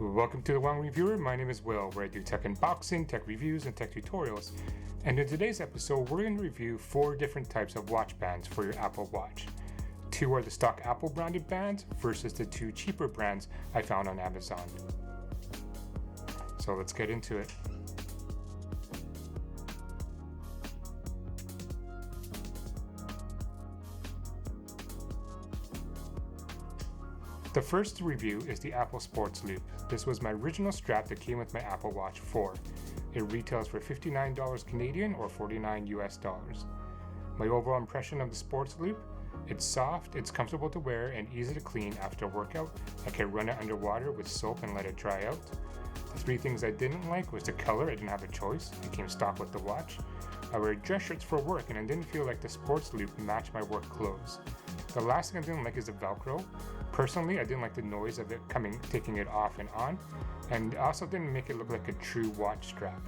Welcome to the Wong Reviewer. My name is Will, where I do tech unboxing, tech reviews, and tech tutorials. And in today's episode, we're going to review 4 different types of watch bands for your Apple Watch. 2 are the stock Apple branded bands versus the 2 cheaper brands I found on Amazon. So let's get into it. The first review is the Apple Sports Loop. This was my original strap that came with my Apple Watch 4. It retails for $59 Canadian or $49 US. My overall impression of the Sports Loop: it's soft, it's comfortable to wear, and easy to clean after a workout. I can run it underwater with soap and let it dry out. The 3 things I didn't like was the color. I didn't have a choice. It came stock with the watch. I wear dress shirts for work and I didn't feel like the Sports Loop matched my work clothes. The last thing I didn't like is the Velcro. Personally, I didn't like the noise of it taking it off and on, and it also didn't make it look like a true watch strap.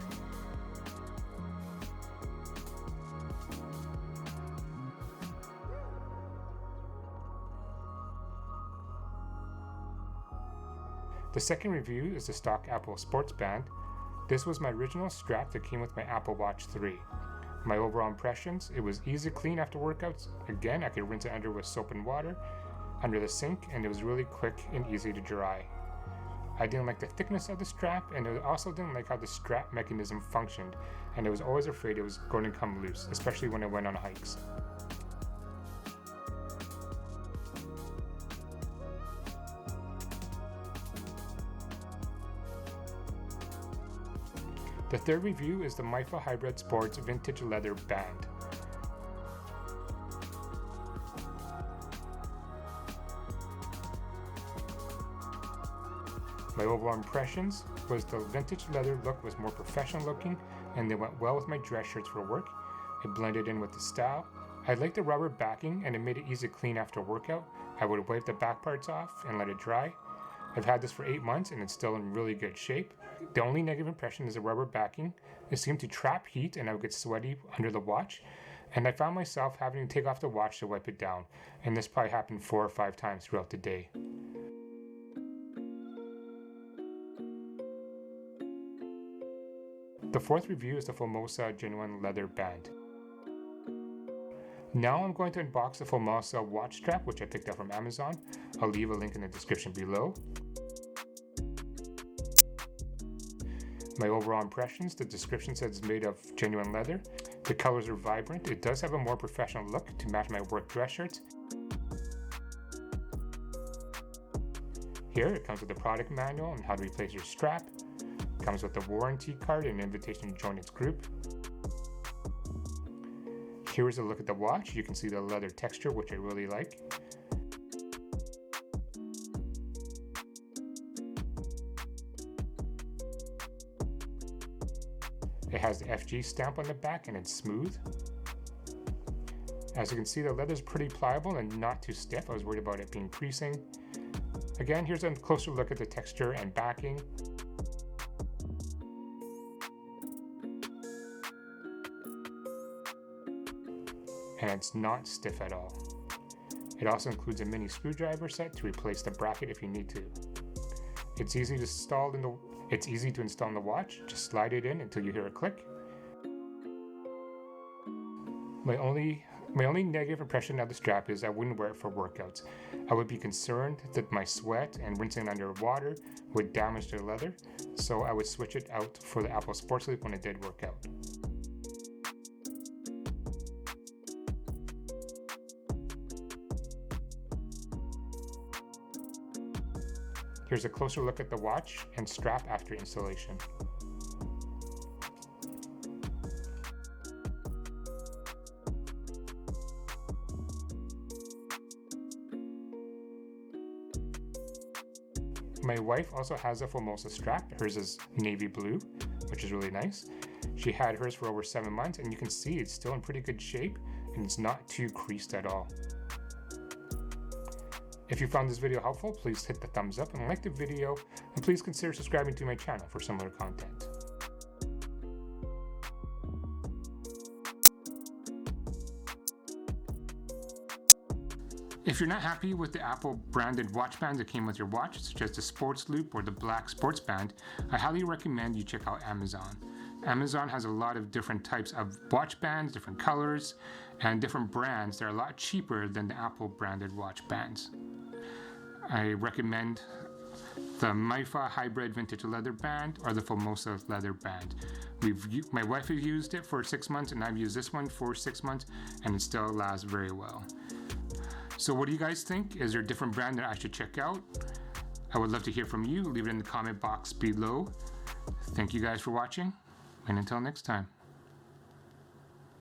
The second review is the stock Apple Sports Band. This was my original strap that came with my Apple Watch 3. My overall impressions: it was easy to clean after workouts. Again, I could rinse it under with soap and water under the sink, and it was really quick and easy to dry. I didn't like the thickness of the strap, and I also didn't like how the strap mechanism functioned, and I was always afraid it was going to come loose, especially when I went on hikes. The third review is the Mifa Hybrid Sports Vintage Leather Band. My overall impressions was the vintage leather look was more professional looking, and they went well with my dress shirts for work. It blended in with the style. I liked the rubber backing, and it made it easy to clean after workout. I would wipe the back parts off and let it dry. I've had this for 8 months and it's still in really good shape. The only negative impression is the rubber backing. It seemed to trap heat and I would get sweaty under the watch, and I found myself having to take off the watch to wipe it down, and this probably happened 4 or 5 times throughout the day. The fourth review is the Formosa Genuine Leather Band. Now I'm going to unbox the Fullmosa watch strap, which I picked up from Amazon. I'll leave a link in the description below. My overall impressions: the description says it's made of genuine leather. The colors are vibrant. It does have a more professional look to match my work dress shirts. Here it comes with a product manual on how to replace your strap. It comes with a warranty card and an invitation to join its group. Here is a look at the watch. You can see the leather texture, which I really like. It has the FG stamp on the back and it's smooth. As you can see, the leather is pretty pliable and not too stiff. I was worried about it being creasing. Again, here's a closer look at the texture and backing. And it's not stiff at all. It also includes a mini screwdriver set to replace the bracket if you need to. It's easy to install in the watch. Just slide it in until you hear a click. My only negative impression of the strap is I wouldn't wear it for workouts. I would be concerned that my sweat and rinsing under water would damage the leather, so I would switch it out for the Apple Sports Loop when I did work out. Here's a closer look at the watch and strap after installation. My wife also has a Formosa strap. Hers is navy blue, which is really nice. She had hers for over 7 months, and you can see it's still in pretty good shape and it's not too creased at all. If you found this video helpful, please hit the thumbs up and like the video, and please consider subscribing to my channel for similar content. If If you're not happy with the Apple branded watch bands that came with your watch, such as the Sports Loop or the Black Sports Band, I highly recommend you check out Amazon. Amazon has a lot of different types of watch bands, different colors, and different brands that are a lot cheaper than the Apple branded watch bands. I recommend the Mifa hybrid vintage leather band or the Fullmosa leather band. My wife has used it for 6 months and I've used this one for 6 months and it still lasts very well. So what do you guys think? Is there a different brand that I should check out? I would love to hear from you. Leave it in the comment box below. Thank you guys for watching, and until next time.